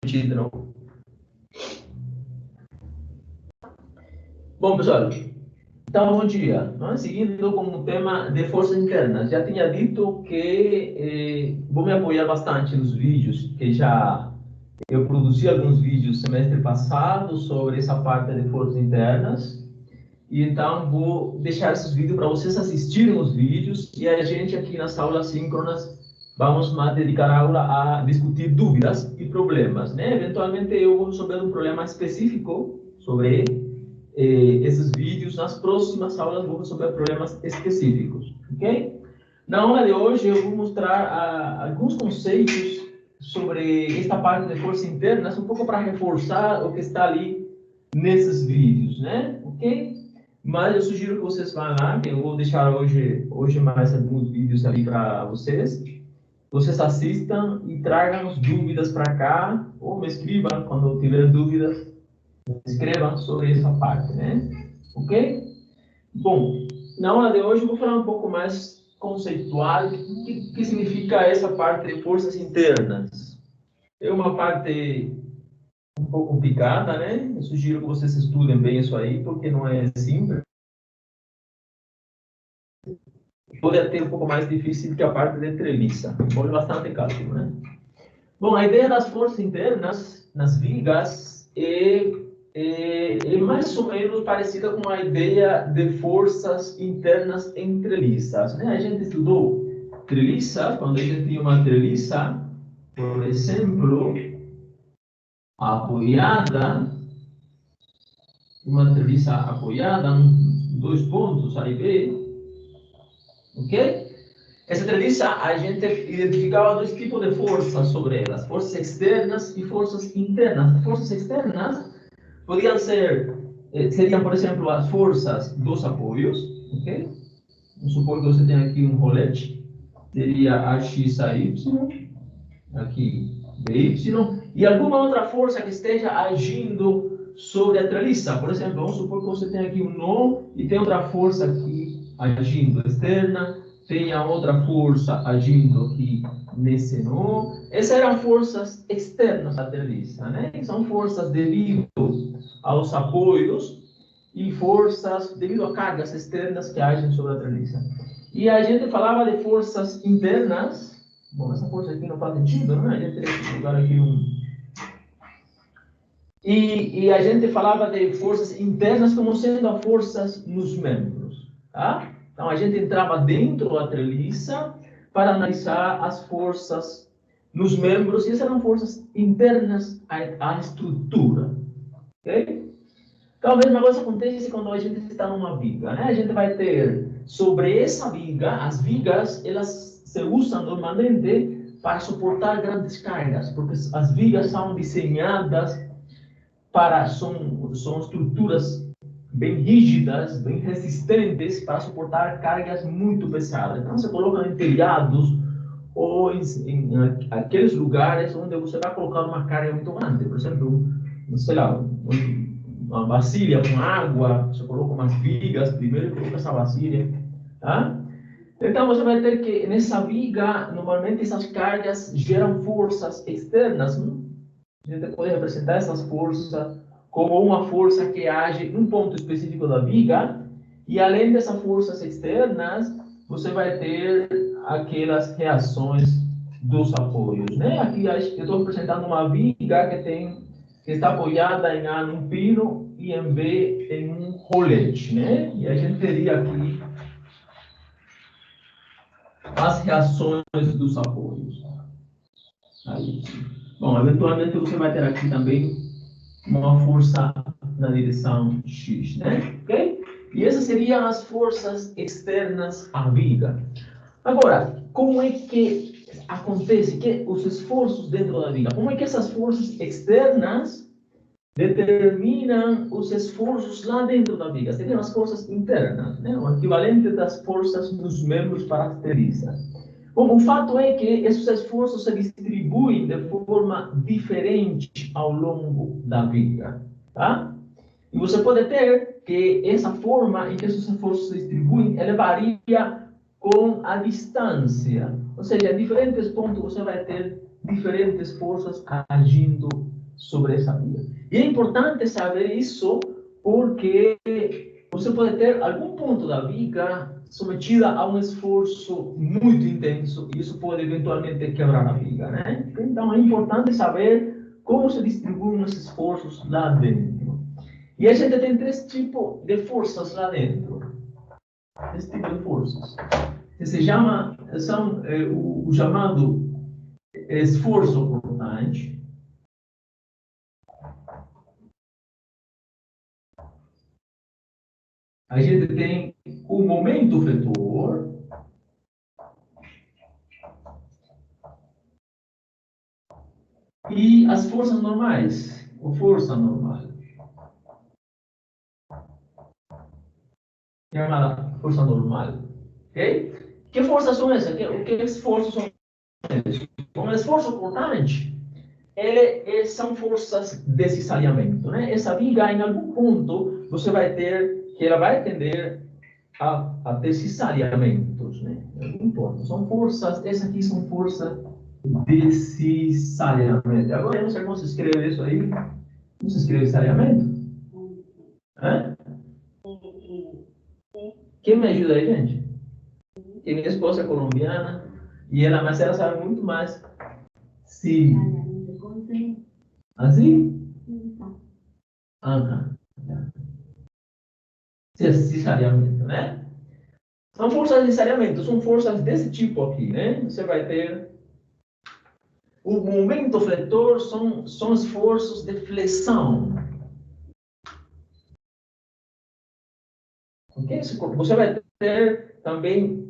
repetir de novo. Bom, pessoal, então, bom dia. Seguindo com o tema de forças internas, já tinha dito que vou me apoiar bastante nos vídeos, que já eu produzi alguns vídeos semestre passado sobre essa parte de forças internas, e então vou deixar esses vídeos para vocês assistirem os vídeos, e a gente aqui nas aulas síncronas vamos mais dedicar a aula a discutir dúvidas e problemas, né? Eventualmente eu vou resolver um problema específico sobre esses vídeos. Nas próximas aulas vou resolver problemas específicos, ok? Na aula de hoje eu vou mostrar alguns conceitos sobre esta parte de forças internas, um pouco para reforçar o que está ali nesses vídeos, né? Ok? Mas eu sugiro que vocês vão lá, que eu vou deixar hoje mais alguns vídeos ali para vocês. Vocês assistam e tragam as dúvidas para cá, ou me escrevam quando tiver dúvidas. Escrevam sobre essa parte, né? Ok? Bom, na aula de hoje eu vou falar um pouco mais conceitual. O que significa essa parte de forças internas? É uma parte um pouco complicada, né? Eu sugiro que vocês estudem bem isso aí, porque não é simples. Pode ter um pouco mais difícil que a parte de treliça. Pode bastante cálculo, né? Bom, a ideia das forças internas nas vigas é mais ou menos parecida com a ideia de forças internas em treliças, né? A gente estudou treliças, quando a gente tinha uma treliça, por exemplo, apoiada, uma treliça apoiada, dois pontos, A e B, ok? Essa treliça, a gente identificava dois tipos de forças sobre elas, forças externas e forças internas. Forças externas podiam seriam, por exemplo, as forças dos apoios, ok? Vamos supor que você tem aqui um rolete, teria AX a Y, aqui BY, e alguma outra força que esteja agindo sobre a treliça. Por exemplo, vamos supor que você tem aqui um nó e tem outra força aqui agindo externa, tem a outra força agindo aqui nesse nó. Essas eram forças externas da treliça, né? São forças devido aos apoios e forças devido a cargas externas que agem sobre a treliça. E a gente falava de forças internas. Bom, essa força aqui não faz sentido, né? A gente teria que colocar aqui um... E a gente falava de forças internas como sendo as forças nos membros, tá? Então, a gente entrava dentro da treliça para analisar as forças nos membros, e essas eram forças internas à estrutura, ok? Então, a mesma coisa acontece quando a gente está numa viga, né? A gente vai ter sobre essa viga, as vigas, elas se usam normalmente para suportar grandes cargas, porque as vigas são desenhadas são estruturas bem rígidas, bem resistentes para suportar cargas muito pesadas. Então, você coloca em telhados ou em aqueles lugares onde você vai colocar uma carga muito grande. Por exemplo, sei lá, uma vasilha com água, você coloca umas vigas primeiro e coloca essa vasilha, tá? Então, você vai ter que, nessa viga, normalmente essas cargas geram forças externas. A gente pode representar essas forças como uma força que age em um ponto específico da viga, e além dessas forças externas, você vai ter aquelas reações dos apoios, né? Aqui eu estou representando uma viga que está apoiada em A num pino e em B em um rolete, né? E a gente teria aqui as reações dos apoios. Aí. Bom, eventualmente você vai ter aqui também uma força na direção X, né? Ok? E essas seriam as forças externas à viga. Agora, como é que acontece que os esforços dentro da viga? Como é que essas forças externas determinam os esforços lá dentro da viga? Seriam as forças internas, né? O equivalente das forças nos membros para a treliça. Bom, o fato é que esses esforços se distribuem de forma diferente ao longo da viga, tá? E você pode ter que essa forma em que esses esforços se distribuem, ela varia com a distância. Ou seja, em diferentes pontos você vai ter diferentes forças agindo sobre essa viga. E é importante saber isso porque você pode ter algum ponto da viga submetida a um esforço muito intenso e isso pode eventualmente quebrar a viga, né? Então é importante saber como se distribuem os esforços lá dentro. E a gente tem três tipos de forças lá dentro. Esse tipo de forças. São o chamado esforço cortante. A gente tem o momento fletor. E as forças normais. A força normal. Chamada força normal. Ok? Que forças são essas? Que esforços são esses? Um esforço cortante, são forças de cisalhamento, né? Essa viga, em algum ponto, você vai ter que ela vai tender a ter cisalhamentos, né? Em algum ponto. São forças, essas aqui são forças de cisalhamento. Agora, eu não sei como se escreve isso aí. Como se escreve cisalhamento? Hã? Quem me ajuda aí, gente? Que minha esposa é colombiana, mas ela sabe muito mais. Sim. Assim? Ah, Cisalhamento, né? São forças de cisalhamento, são forças desse tipo aqui, né? Você vai ter o momento fletor, são esforços de flexão. Okay? Você vai ter também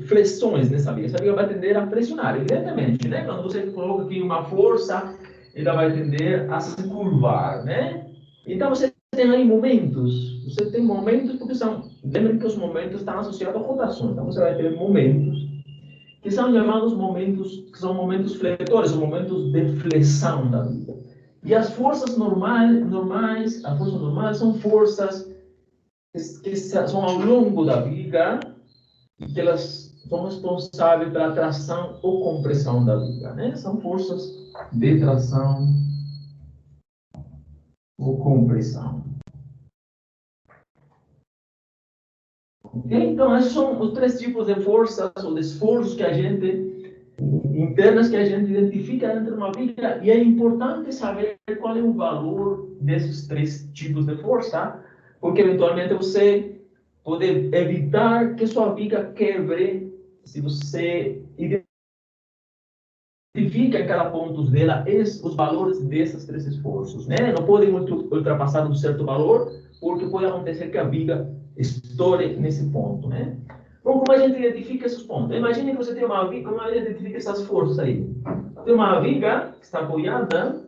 flexões nessa viga. Essa viga vai tender a pressionar, evidentemente, né? Quando você coloca aqui uma força, ela vai tender a se curvar, né? Então você tem aí momentos. Você tem momentos porque lembrem que os momentos estão associados a rotações. Então você vai ter momentos que são chamados momentos, que são momentos fletores, momentos de flexão da viga. E as forças normais, a força normal são forças que são ao longo da viga e que elas são responsáveis pela tração ou compressão da viga, né? São forças de tração ou compressão. Okay? Então, esses são os três tipos de forças ou de esforços internas que a gente identifica dentro de uma viga, e é importante saber qual é o valor desses três tipos de força, porque eventualmente você pode evitar que sua viga quebre se você identifica em cada ponto dela os valores desses três esforços, né? Não pode ultrapassar um certo valor, porque pode acontecer que a viga estoure nesse ponto, né? Bom, como a gente identifica esses pontos? Imagine que você tem uma viga, como a gente identifica essas forças aí? Tem uma viga que está apoiada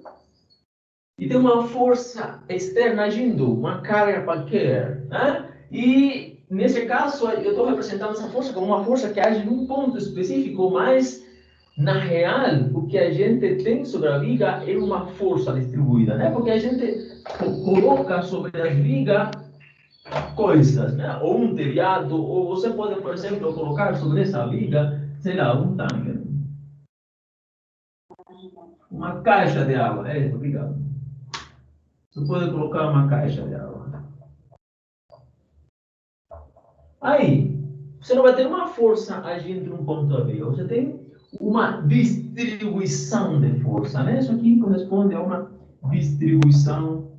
e tem uma força externa agindo, uma carga qualquer, né? E, nesse caso, eu estou representando essa força como uma força que age num ponto específico, mas, na real, o que a gente tem sobre a viga é uma força distribuída, né? Porque a gente coloca sobre as vigas coisas, né? Ou um telhado, ou você pode, por exemplo, colocar sobre essa viga, sei lá, um tanque, uma caixa de água, obrigado. Você pode colocar uma caixa de água. Aí, você não vai ter uma força agindo num ponto da viga, você tem uma distribuição de força, né? Isso aqui corresponde a uma distribuição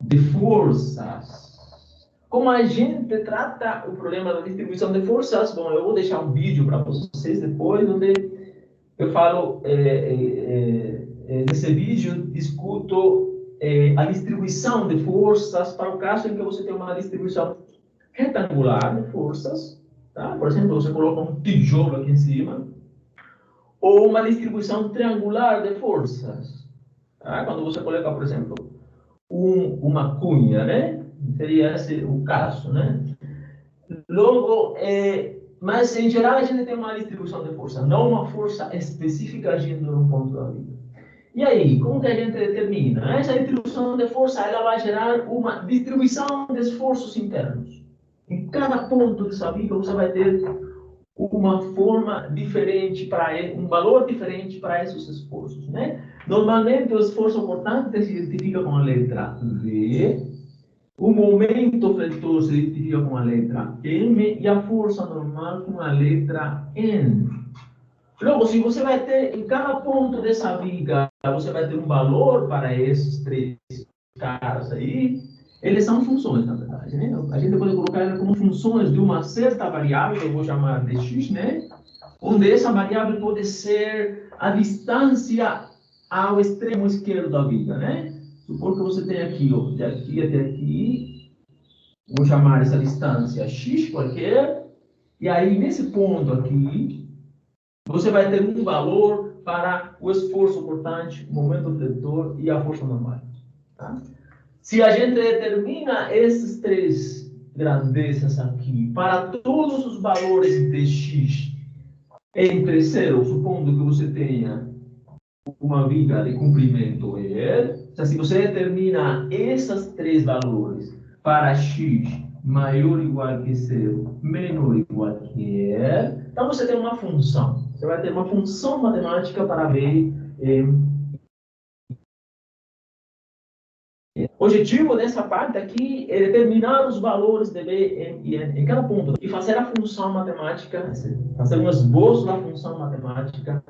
de forças. Como a gente trata o problema da distribuição de forças? Bom, eu vou deixar um vídeo para vocês depois, onde eu falo, nesse vídeo, discuto a distribuição de forças para o caso em que você tem uma distribuição retangular de forças, tá? Por exemplo, você coloca um tijolo aqui em cima, ou uma distribuição triangular de forças, tá? Quando você coloca, por exemplo, uma cunha, né? Seria esse o caso, né? Logo, mas em geral a gente tem uma distribuição de força, não uma força específica agindo no ponto da vida. E aí, como que a gente determina? Essa distribuição de força ela vai gerar uma distribuição de esforços internos. Em cada ponto dessa viga você vai ter uma forma diferente um valor diferente para esses esforços, né? Normalmente o esforço cortante se identifica com a letra V, o momento fletor se identifica com a letra M e a força normal com a letra N. Logo, se você vai ter em cada ponto dessa viga, você vai ter um valor para esses três caras aí. Eles são funções, na verdade, né? A gente pode colocar elas como funções de uma certa variável, eu vou chamar de x, né? Onde essa variável pode ser a distância ao extremo esquerdo da viga, né? Supor que você tem aqui, ó, de aqui até aqui, vou chamar essa distância x qualquer, e aí nesse ponto aqui, você vai ter um valor para o esforço cortante, o momento fletor e a força normal. Tá? Se a gente determina esses três grandezas aqui para todos os valores de x entre 0, supondo que você tenha uma viga de comprimento L, se você determina esses três valores para x maior ou igual que 0, menor ou igual que L, então você tem uma função. Você vai ter uma função matemática para ver o objetivo dessa parte aqui é determinar os valores de B e N em cada ponto e fazer a função matemática, fazer um esboço da função matemática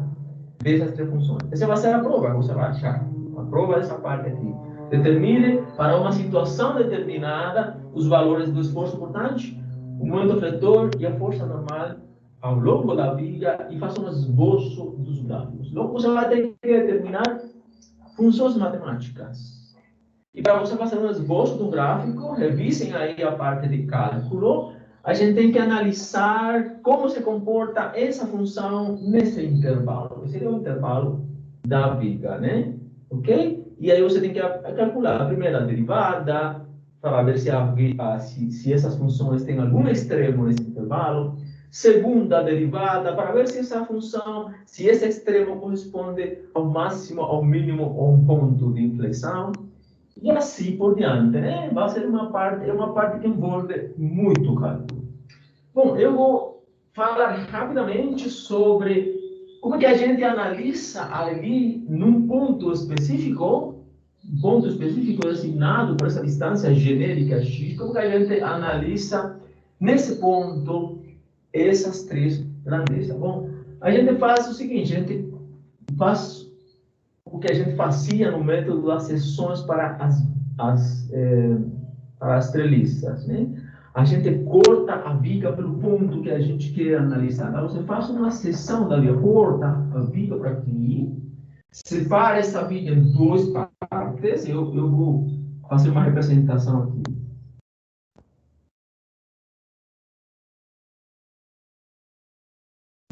dessas três funções. Essa vai ser a prova, você vai achar. A prova dessa parte aqui. Determine para uma situação determinada os valores do esforço cortante, o momento fletor e a força normal ao longo da viga e faça um esboço dos gráficos. Logo, você vai ter que determinar funções matemáticas. E para você fazer um esboço do gráfico, revisem aí a parte de cálculo. A gente tem que analisar como se comporta essa função nesse intervalo. Esse é o intervalo da viga, né? Ok? E aí você tem que calcular a primeira derivada, para ver se essas funções têm algum extremo nesse intervalo. Segunda derivada, para ver se essa função, se esse extremo corresponde ao máximo, ao mínimo, ou um ponto de inflexão. E assim por diante, né? Vai ser uma parte que envolve muito cálculo. Bom, eu vou falar rapidamente sobre como que a gente analisa ali num ponto específico designado por essa distância genérica x, como que a gente analisa nesse ponto essas três grandezas. Bom, a gente faz o seguinte, a gente faz o que a gente fazia no método das seções para as treliças, né? A gente corta a viga pelo ponto que a gente quer analisar. Então, você faz uma seção da viga, corta a viga para aqui, separa essa viga em duas partes. Eu vou fazer uma representação aqui.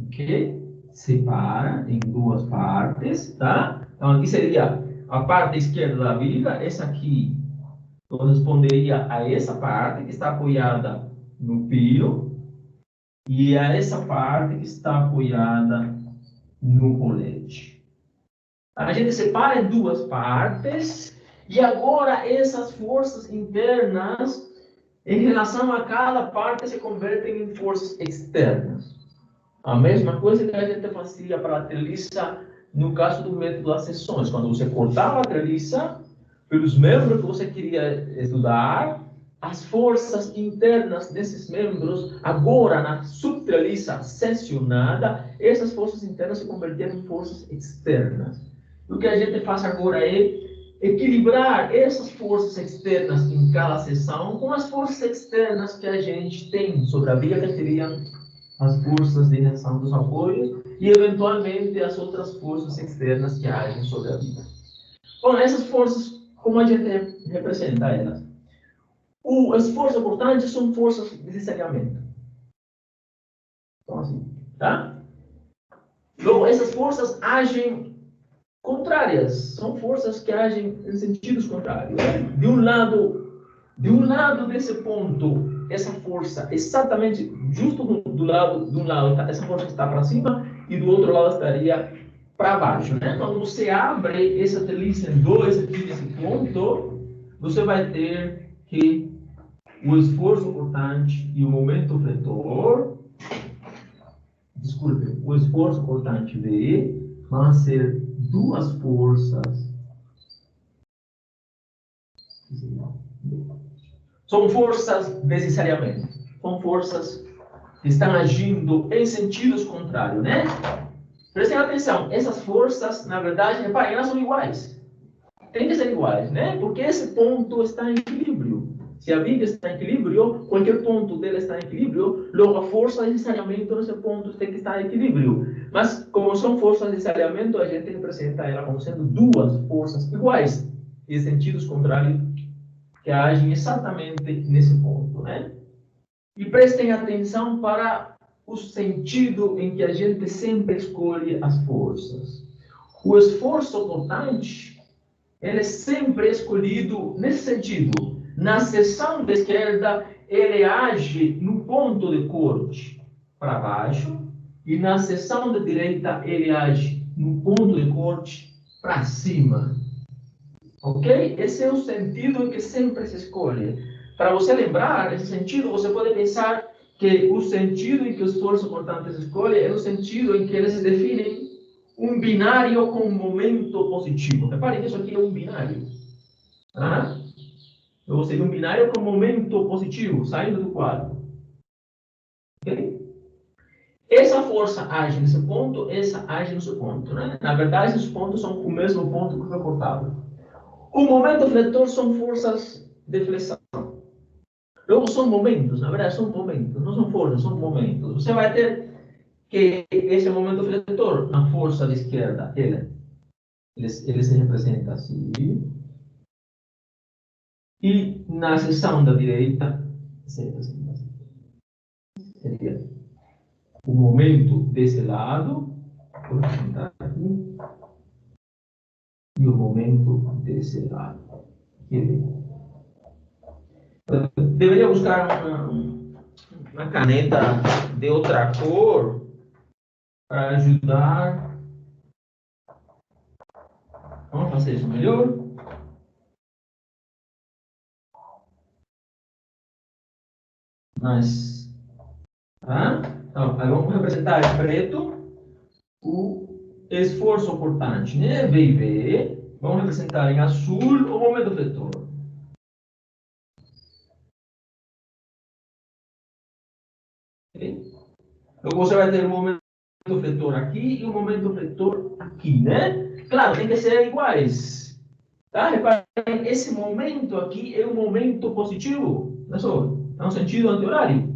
Ok? Separa em duas partes, tá? Então, aqui seria a parte esquerda da viga, essa aqui corresponderia a essa parte que está apoiada no pio e a essa parte que está apoiada no colete. A gente separa em duas partes e agora essas forças internas em relação a cada parte se convertem em forças externas. A mesma coisa que a gente fazia para a treliça no caso do método das seções. Quando você cortava a treliça, pelos membros que você queria estudar, as forças internas desses membros, agora na subtreliça seccionada, essas forças internas se converteram em forças externas. O que a gente faz agora é equilibrar essas forças externas em cada seção com as forças externas que a gente tem sobre a viga, que seriam as forças de reação dos apoios e, eventualmente, as outras forças externas que agem sobre a viga. Bom, essas forças, como a gente representa elas? O esforço cortante são forças de desalinhamento. Então, assim, tá? Logo, essas forças agem contrárias. São forças que agem em sentidos contrários. De um lado desse ponto, essa força, exatamente justo do lado, essa força está para cima e do outro lado estaria para baixo, né? Quando você abre essa treliça em dois aqui nesse ponto, você vai ter que o esforço cortante e o momento fletor desculpe, o esforço cortante V vão ser duas forças. São forças necessariamente. São forças que estão agindo em sentidos contrários, né? Prestem atenção, essas forças, na verdade, reparem, elas são iguais. Tem que ser iguais, né? Porque esse ponto está em equilíbrio. Se a viga está em equilíbrio, qualquer ponto dela está em equilíbrio, logo a força necessariamente nesse ponto tem que estar em equilíbrio. Mas, como são forças necessariamente, a gente representa ela como sendo duas forças iguais, em sentidos contrários, que agem exatamente nesse ponto, né? E prestem atenção para o sentido em que a gente sempre escolhe as forças. O esforço cortante, ele é sempre escolhido nesse sentido. Na seção da esquerda, ele age no ponto de corte para baixo, e na seção da direita, ele age no ponto de corte para cima. Ok? Esse é o sentido que sempre se escolhe. Para você lembrar esse sentido, você pode pensar que o sentido em que o esforço cortante se escolhe é o sentido em que eles definem um binário com momento positivo. Reparem que isso aqui é um binário. Ou seja, um binário com momento positivo, saindo do quadro. Ok? Essa força age nesse ponto, essa age nesse ponto. Né? Na verdade, esses pontos são o mesmo ponto que foi cortado. O momento fletor são forças de flexão. Logo, são momentos, na verdade, são momentos, não são forças, são momentos. Você vai ter que esse momento fletor, na força de esquerda, ele se representa assim. E na seção da direita, se representa assim. Seria o momento desse lado, vou representar aqui, e o momento desse lado. Deveria buscar uma caneta de outra cor para ajudar. Vamos fazer isso melhor? Mas, tá? Então, aí vamos representar em preto o esforço cortante, né? V e V. Vamos representar em azul o momento fletor. Okay? Então, você vai ter o momento fletor aqui e o momento fletor aqui, né? Claro, tem que ser iguais. Tá? Reparem, esse momento aqui é um momento positivo, não é só? É um sentido anti-horário.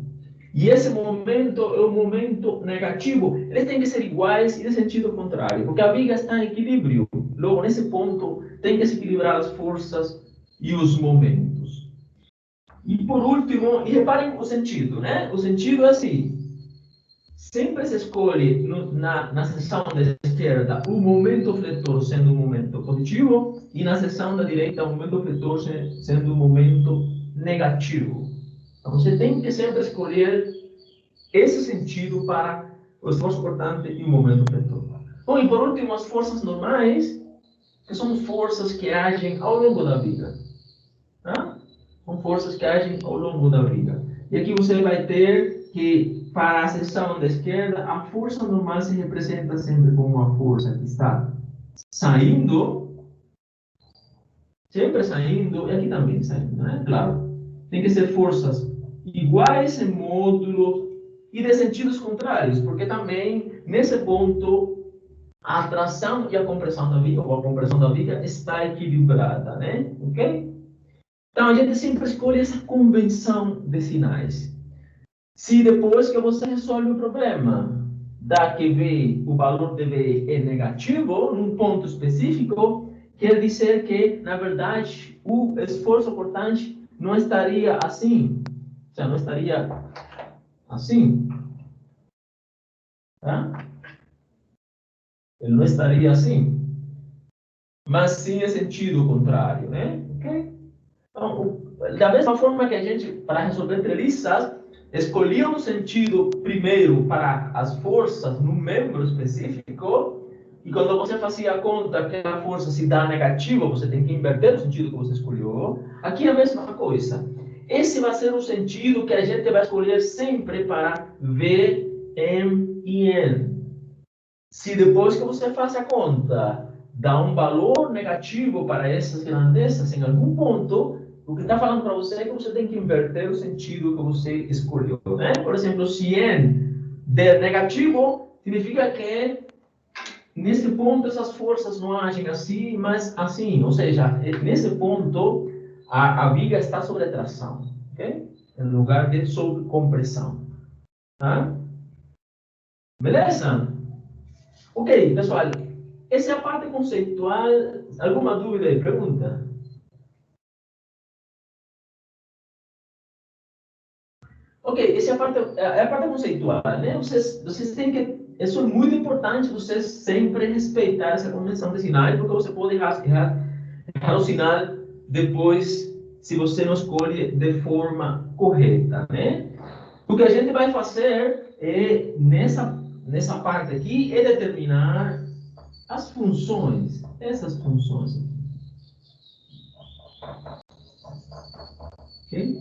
E esse momento é um momento negativo. Eles têm que ser iguais e de sentido contrário, porque a viga está em equilíbrio. Logo, nesse ponto, tem que se equilibrar as forças e os momentos. E por último, e reparem o sentido, né? O sentido é assim. Sempre se escolhe na seção da esquerda o momento fletor sendo um momento positivo e na seção da direita o momento fletor sendo um momento negativo. Então você tem que sempre escolher esse sentido para o esforço cortante e o momento fletor. Bom, e por último, as forças normais, que são forças que agem ao longo da vida. Tá? São forças que agem ao longo da vida. E aqui você vai ter que, para a seção da esquerda, a força normal se representa sempre como uma força que está saindo, sempre saindo, e aqui também saindo, né? Claro. Tem que ser forças iguais em módulo e de sentidos contrários, porque também, nesse ponto, a atração e a compressão da viga, ou a compressão da viga, está equilibrada, né? Ok? Então, a gente sempre escolhe essa convenção de sinais. Se depois que você resolve o problema, dá que V, o valor de V é negativo, num ponto específico, quer dizer que, na verdade, o esforço cortante não estaria assim. Ou seja, não estaria assim. Tá? Ele não estaria assim. Mas sim em sentido contrário, né? Ok? Então, da mesma forma que a gente, para resolver treliças, escolhia um sentido primeiro para as forças no membro específico, e quando você fazia a conta que a força se dá negativa, você tem que inverter o sentido que você escolheu. Aqui é a mesma coisa. Esse vai ser o sentido que a gente vai escolher sempre para V em e N. Se depois que você faz a conta, dá um valor negativo para essas grandezas em algum ponto, o que está falando para você é que você tem que inverter o sentido que você escolheu, né? Por exemplo, se N der negativo, significa que nesse ponto essas forças não agem assim, mas assim. Ou seja, nesse ponto a viga está sob tração, ok? Em lugar de sob compressão. Tá? Beleza? Ok, pessoal. Essa é a parte conceitual. Alguma dúvida aí? Pergunta? Ok, essa é a parte conceitual, né? Vocês têm que... Isso é muito importante, vocês sempre respeitar essa convenção de sinais, porque você pode errar o sinal depois, se você não escolhe de forma correta, né? O que a gente vai fazer é, nessa parte aqui, é determinar as funções, essas funções. Ok?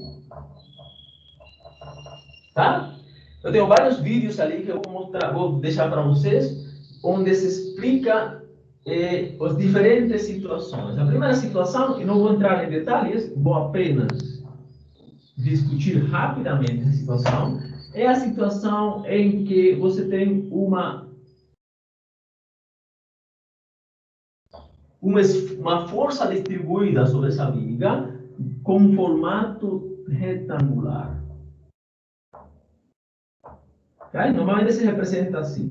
Tá? Eu tenho vários vídeos ali que eu vou mostrar, vou deixar para vocês, onde se explica as diferentes situações. A primeira situação, e não vou entrar em detalhes, vou apenas discutir rapidamente a situação, é a situação em que você tem uma força distribuída sobre essa viga com formato retangular. Okay? Normalmente se representa assim.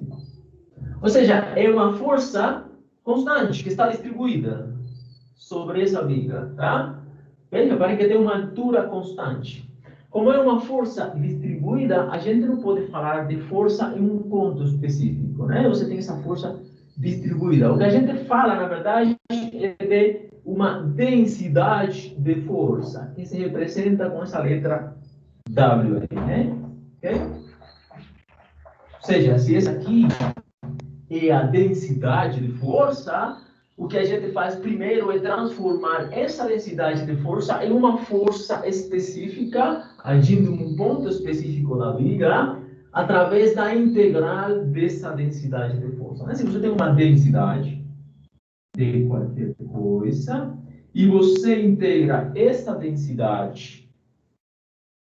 Ou seja, é uma força constante que está distribuída sobre essa viga. Tá? Veja, para que tem uma altura constante. Como é uma força distribuída, a gente não pode falar de força em um ponto específico, né? Você tem essa força distribuída. O que a gente fala, na verdade, é de uma densidade de força, que se representa com essa letra W, né? Okay? Ou seja, se essa aqui é a densidade de força, o que a gente faz primeiro é transformar essa densidade de força em uma força específica, agindo em um ponto específico da viga, através da integral dessa densidade de força. Né? Se você tem uma densidade de qualquer coisa, e você integra essa densidade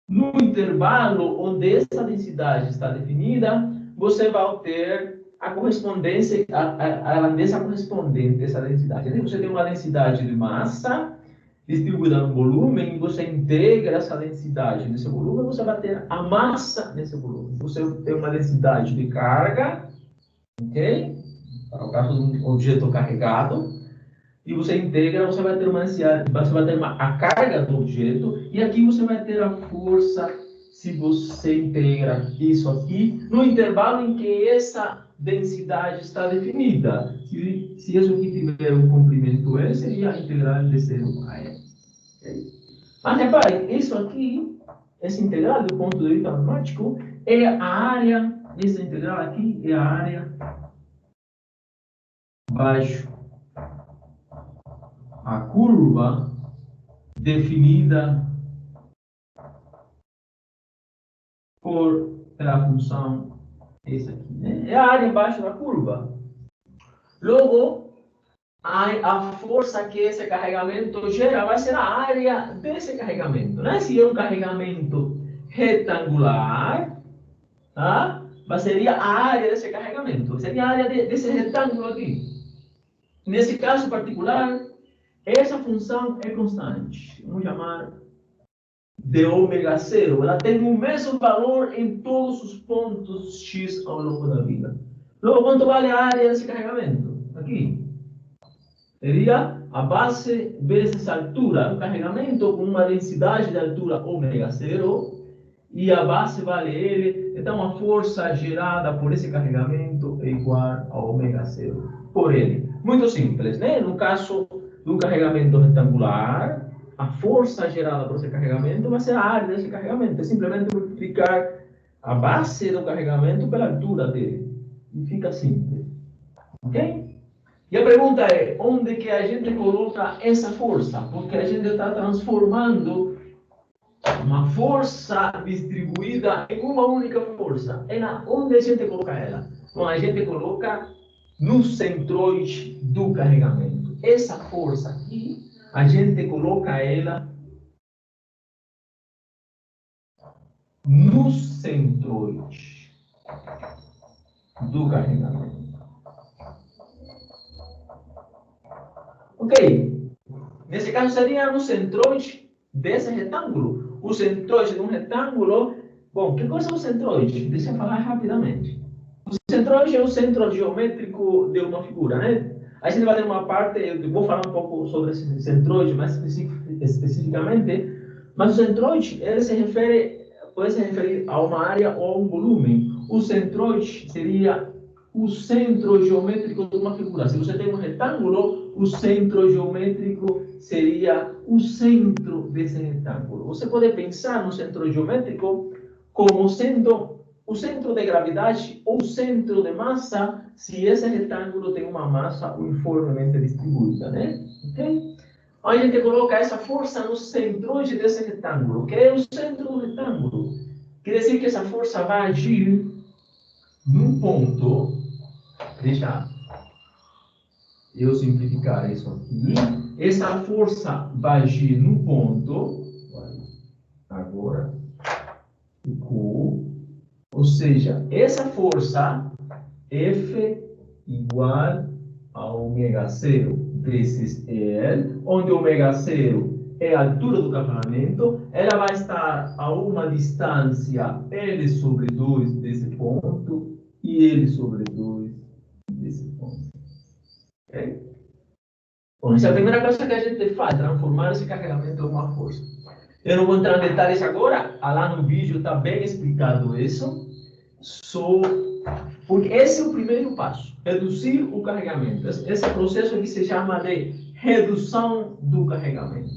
no intervalo onde essa densidade está definida, você vai ter a correspondência, a grandeza correspondente a essa densidade. Então, você tem uma densidade de massa distribuída no volume, e você integra essa densidade nesse volume, você vai ter a massa nesse volume. Você tem uma densidade de carga, ok? Para o caso de um objeto carregado, e você integra, você vai ter a carga do objeto, e aqui você vai ter a força se você integra isso aqui, no intervalo em que essa densidade está definida. Se isso aqui tiver um comprimento E, seria a integral de 0 a E. Okay? Mas repare, isso aqui, essa integral do ponto de vista matemático, é a área, essa integral aqui é a área baixo a curva definida pela função essa aqui, né? É a área embaixo da curva. Logo, a força que esse carregamento gera vai ser a área desse carregamento, né? Se é um carregamento retangular, tá? Mas seria a área desse carregamento, seria a área desse retângulo aqui. Nesse caso particular, essa função é constante. Vamos chamar de ômega zero. Ela tem o mesmo valor em todos os pontos x ao longo da vida. Logo, quanto vale a área desse carregamento? Aqui. Seria a base vezes a altura do carregamento com uma densidade de altura ômega zero, e a base vale L. Então, a força gerada por esse carregamento é igual a ômega zero por L. Muito simples, né? No caso do carregamento retangular, a força gerada por esse carregamento vai ser a área desse carregamento. É simplesmente multiplicar a base do carregamento pela altura dele. E fica simples. Ok? E a pergunta é, onde que a gente coloca essa força? Porque a gente está transformando uma força distribuída em uma única força. Onde a gente coloca ela? Bom, a gente coloca no centroide do carregamento. Essa força aqui, a gente coloca ela no centroide do carregamento. Ok? Nesse caso seria no centroide desse retângulo. O centroide de um retângulo. Bom, que coisa é o centroide? Deixa eu falar rapidamente. O centroide é o centro geométrico de uma figura, né? A gente vai ter uma parte, eu vou falar um pouco sobre esse centroide mais especificamente, mas o centroide, ele pode se referir a uma área ou a um volume. O centroide seria o centro geométrico de uma figura. Se você tem um retângulo, o centro geométrico seria o centro desse retângulo. Você pode pensar no centro geométrico como sendo o centro de gravidade ou centro de massa, se esse retângulo tem uma massa uniformemente distribuída, né? Ok? A gente coloca essa força no centroide desse retângulo, que é o centro do retângulo. Quer dizer que essa força vai agir num ponto. Deixa eu simplificar isso aqui. Essa força vai agir num ponto. Agora ficou. Ou seja, essa força F igual a ômega 0 vezes L, onde ômega 0 é a altura do carregamento, ela vai estar a uma distância L sobre 2 desse ponto e L sobre 2 desse ponto. Ok? Bom, essa é a primeira coisa que a gente faz, transformar esse carregamento em uma força. Eu não vou entrar em detalhes agora, lá no vídeo está bem explicado isso. Porque esse é o primeiro passo, reduzir o carregamento. Esse processo aqui se chama de redução do carregamento.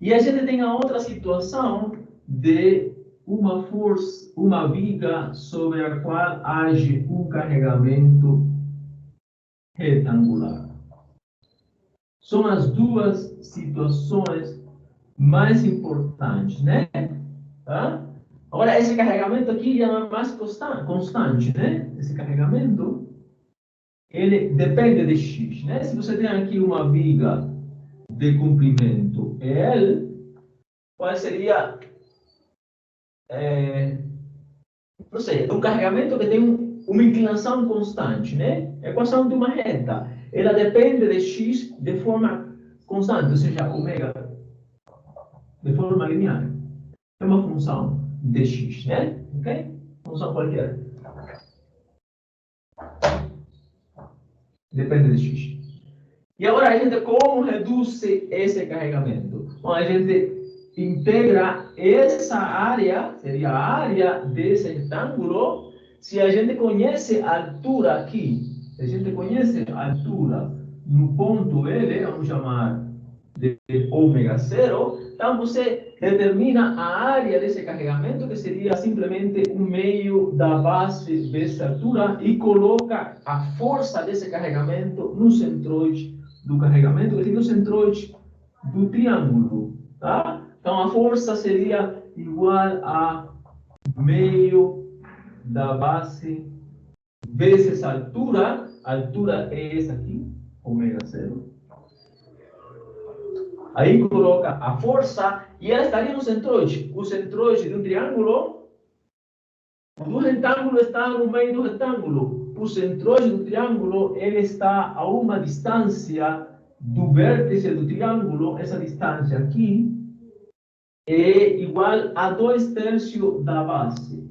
E a gente tem a outra situação de uma força, uma viga sobre a qual age um carregamento retangular. São as duas situações mais importantes, né? Tá? Agora, esse carregamento aqui já não é mais constante, né? Esse carregamento, ele depende de X, né? Se você tem aqui uma viga de comprimento L, qual seria, não sei, um carregamento que tem uma inclinação constante, né? A equação de uma reta, ela depende de X de forma constante, ou seja, ômega, de forma linear. É uma função de X, né? Ok? Função qualquer. Depende de X. E agora a gente como reduz esse carregamento? Bom, a gente integra essa área, seria a área desse retângulo, se a gente conhece a altura aqui, se a gente conhece a altura no ponto L, vamos chamar de ômega 0, então você determina a área desse carregamento, que seria simplesmente um meio da base dessa altura, e coloca a força desse carregamento no centroide do carregamento, que tem no centroide do triângulo. Tá? Então a força seria igual a meio da base vezes a altura é essa aqui, ômega 0. Aí coloca a força e ela estaria no centroide. O centroide de um triângulo, do retângulo está no meio do retângulo. O centroide do triângulo, ele está a uma distância do vértice do triângulo. Essa distância aqui é igual a 2/3 da base.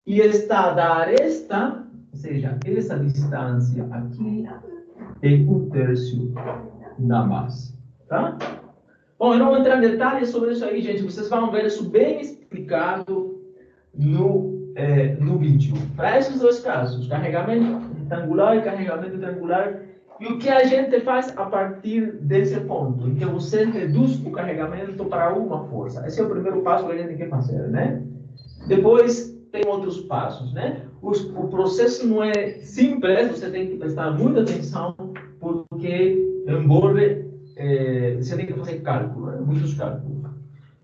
E está da aresta, ou seja, essa distância aqui é 1/3 da base. Tá? Bom, eu não vou entrar em detalhes sobre isso aí, gente. Vocês vão ver isso bem explicado no vídeo. Para esses dois casos, carregamento retangular e carregamento triangular, e o que a gente faz a partir desse ponto, em que você reduz o carregamento para uma força. Esse é o primeiro passo que a gente quer fazer, né? Depois tem outros passos, né? O processo não é simples, você tem que prestar muita atenção, porque envolve você tem que fazer cálculo, né? Muitos cálculos.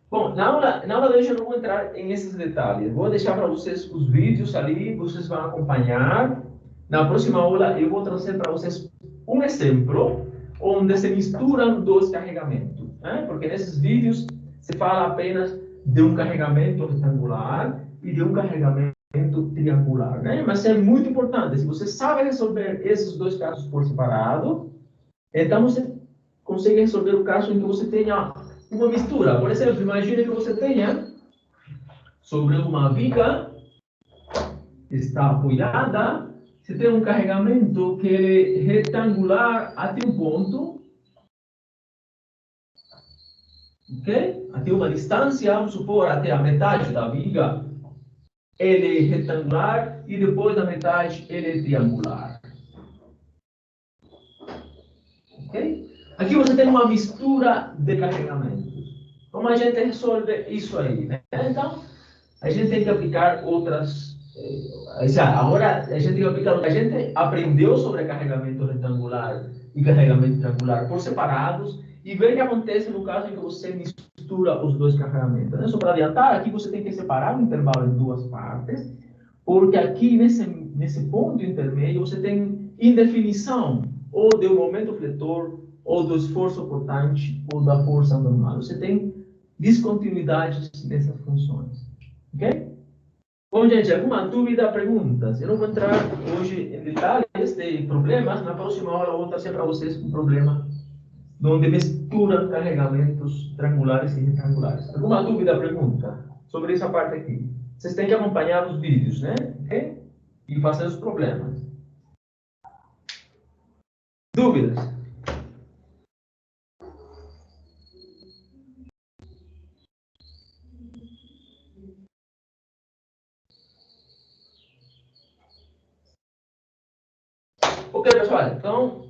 Bom, na aula de hoje eu não vou entrar em esses detalhes. Vou deixar para vocês os vídeos ali, vocês vão acompanhar. Na próxima aula eu vou trazer para vocês um exemplo onde se misturam dois carregamentos, né? Porque nesses vídeos se fala apenas de um carregamento retangular e de um carregamento triangular, né? Mas é muito importante. Se você sabe resolver esses dois casos por separado, então você consegue resolver o caso em que você tenha uma mistura. Por exemplo, imagine que você tenha sobre uma viga que está apoiada, você tem um carregamento que é retangular até um ponto, ok? Até uma distância, vamos supor, até a metade da viga, ele é retangular e depois da metade ele é triangular. Ok? Aqui você tem uma mistura de carregamentos. Como a gente resolve isso aí, né? Então, a gente tem que aplicar outras. Agora, a gente tem que aplicar. A gente aprendeu sobre carregamento retangular e carregamento triangular por separados e ver o que acontece no caso em que você mistura os dois carregamentos. Né? Só para adiantar, aqui você tem que separar o intervalo em duas partes, porque aqui nesse ponto intermédio você tem indefinição ou do momento fletor, ou do esforço portante, ou da força normal. Você tem descontinuidades nessas funções. Ok? Bom, gente, alguma dúvida, perguntas? Eu não vou entrar hoje em detalhes de problemas. Na próxima aula eu vou trazer para vocês um problema onde misturam carregamentos triangulares e retangulares. Alguma dúvida, pergunta sobre essa parte aqui? Vocês têm que acompanhar os vídeos, né? Okay? E fazer os problemas. Dúvidas? Ok, pessoal, então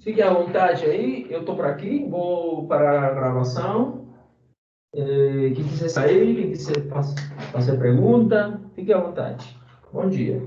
fiquem à vontade aí. Eu estou por aqui, vou parar a gravação. Quem quiser sair, quem quiser fazer pergunta, fique à vontade. Bom dia.